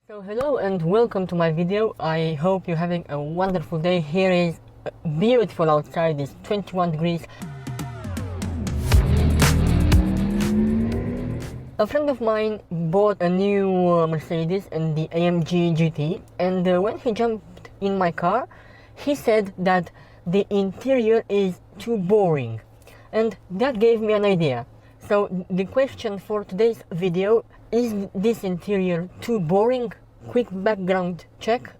So hello and welcome to my video. I hope you're having a wonderful day. Here is beautiful outside. It's 21 degrees. A friend of mine bought a new Mercedes and the AMG GT, and when he jumped in my car he said that the interior is too boring, and that gave me an idea. So the question for today's video: is this interior too boring? Quick background check.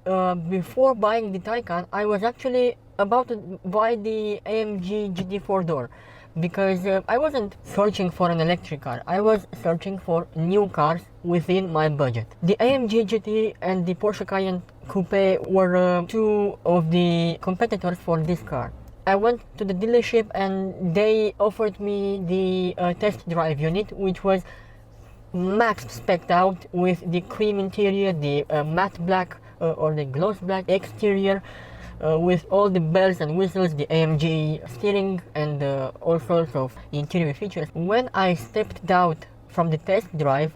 Before buying the Taycan, I was actually about to buy the AMG GT 4-door because I wasn't searching for an electric car. I was searching for new cars within my budget. The AMG GT and the Porsche Cayenne Coupe were two of the competitors for this car. I went to the dealership and they offered me the test drive unit, which was max spec'd out with the cream interior, the matte black or the gloss black exterior, with all the bells and whistles, the AMG steering, and all sorts of interior features. When I stepped out from the test drive,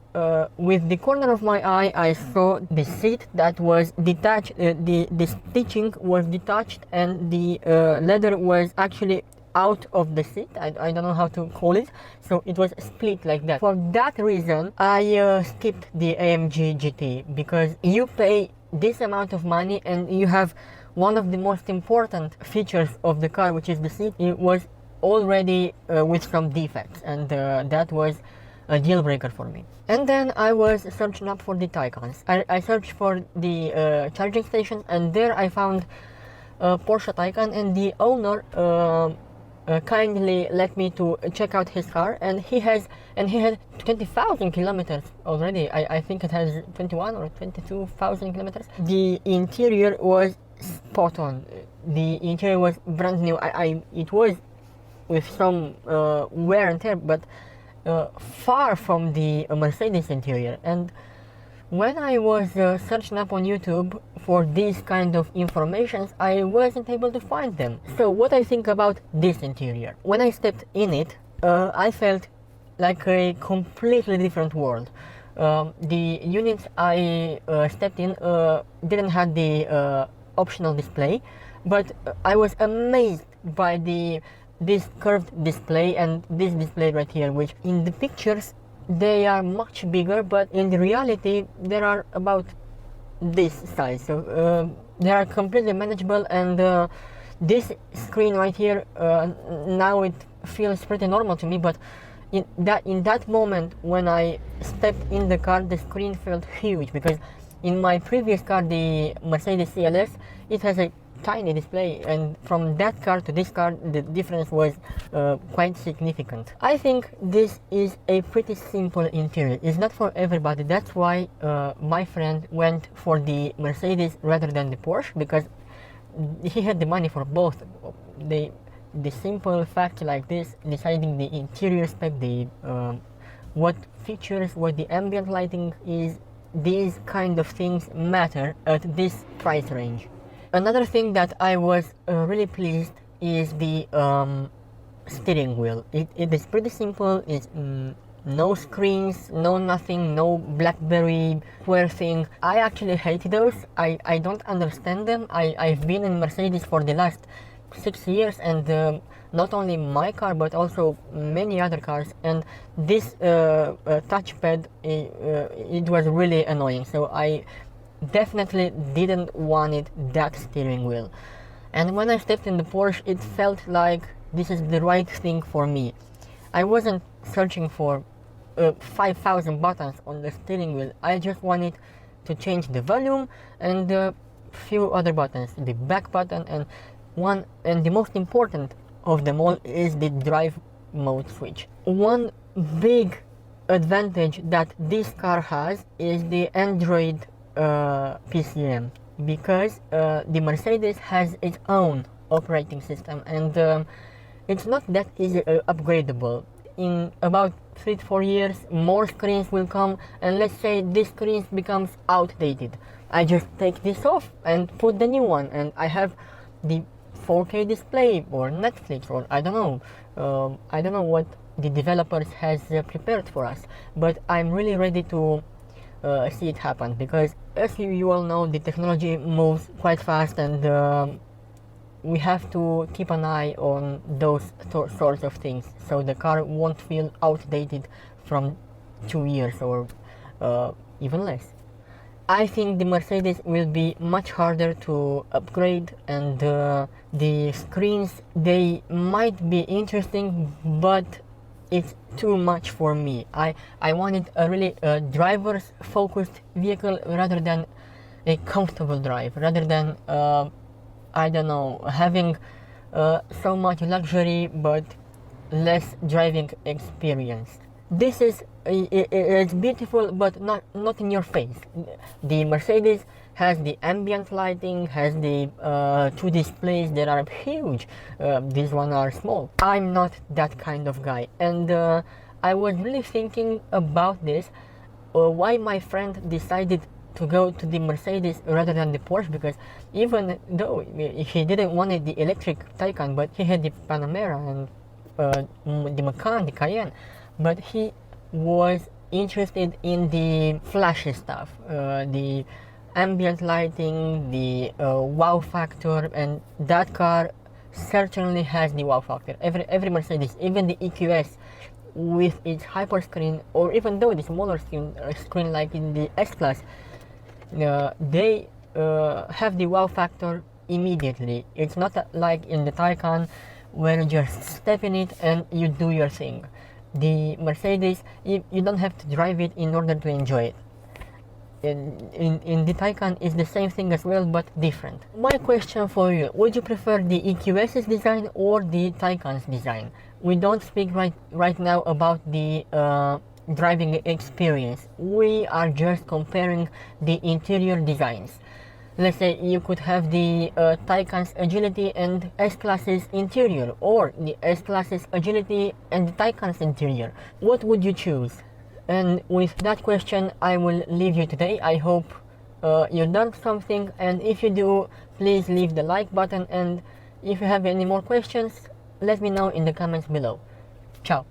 with the corner of my eye I saw the seat that was detached, the stitching was detached, and the leather was actually out of the seat. I don't know how to call it, so it was split like that. For that reason I skipped the AMG GT, because you pay this amount of money and you have one of the most important features of the car, which is the seat. It was already with some defects, and that was a deal breaker for me. And then I was searching up for the Taycans. I searched for the charging station, and there I found Porsche Taycan, and the owner kindly let me to check out his car, and he had 20,000 kilometers already. I think it has 21 or 22,000 kilometers. The interior was spot on. The interior was brand new. It was with some wear and tear, but far from the Mercedes interior. And when I was searching up on YouTube for these kind of informations, I wasn't able to find them. So what I think about this interior: when I stepped in it, I felt like a completely different world. The units I stepped in didn't have the optional display, but I was amazed by this curved display and this display right here, which in the pictures they are much bigger, but in the reality they are about this size. So they are completely manageable, and this screen right here, now it feels pretty normal to me, but in that moment when I stepped in the car, the screen felt huge, because in my previous car, the Mercedes CLS, it has a tiny display, and from that car to this car the difference was quite significant. I think this is a pretty simple interior. It's not for everybody. That's why my friend went for the Mercedes rather than the Porsche, because he had the money for both. The simple fact like this, deciding the interior spec, the what features, what the ambient lighting is, these kind of things matter at this price range. Another thing that I was really pleased is the steering wheel. It is pretty simple. It's no screens, no nothing, no BlackBerry square thing. I actually hate those. I don't understand them. I've been in Mercedes for the last 6 years, and not only my car but also many other cars, and this touchpad, it was really annoying. So I definitely didn't want that steering wheel. And when I stepped in the Porsche, it felt like this is the right thing for me. I wasn't searching for 5,000 buttons on the steering wheel. I just wanted to change the volume and a few other buttons, the back button, and the most important of them all is the drive mode switch. One big advantage that this car has is the Android PCM, because the Mercedes has its own operating system, and it's not that easy upgradable. In about 3 to 4 years, more screens will come, and let's say this screen becomes outdated. I just take this off and put the new one, and I have the 4K display or Netflix, or I don't know what the developers has prepared for us, but I'm really ready to see it happen, because as you all know, the technology moves quite fast, and we have to keep an eye on those sorts of things, so the car won't feel outdated from 2 years or even less. I think the Mercedes will be much harder to upgrade, and the screens, they might be interesting, but it's too much for me. I wanted a really driver's focused vehicle rather than a comfortable drive, rather than I don't know, having so much luxury but less driving experience. This is it's beautiful, but not in your face. The Mercedes has the ambient lighting, has the two displays that are huge. These ones are small. I'm not that kind of guy, and I was really thinking about this. Why my friend decided to go to the Mercedes rather than the Porsche, because even though he didn't want the electric Taycan, but he had the Panamera and the Macan, the Cayenne, but he was interested in the flashy stuff, the ambient lighting, the wow factor, and that car certainly has the wow factor. Every Mercedes, even the EQS with its hyper screen, or even though the smaller screen like in the S-Class, they have the wow factor immediately. It's not like in the Taycan where you just step in it and you do your thing. The Mercedes, you don't have to drive it in order to enjoy it. In the Taycan is the same thing as well, but different. My question for you, would you prefer the EQS's design or the Taycan's design? We don't speak right now about the driving experience. We are just comparing the interior designs. Let's say you could have the Taycan's agility and S-Class's interior, or the S-Class's agility and the Taycan's interior. What would you choose? And with that question, I will leave you today. I hope you learned something, and if you do, please leave the like button, and if you have any more questions, let me know in the comments below. Ciao!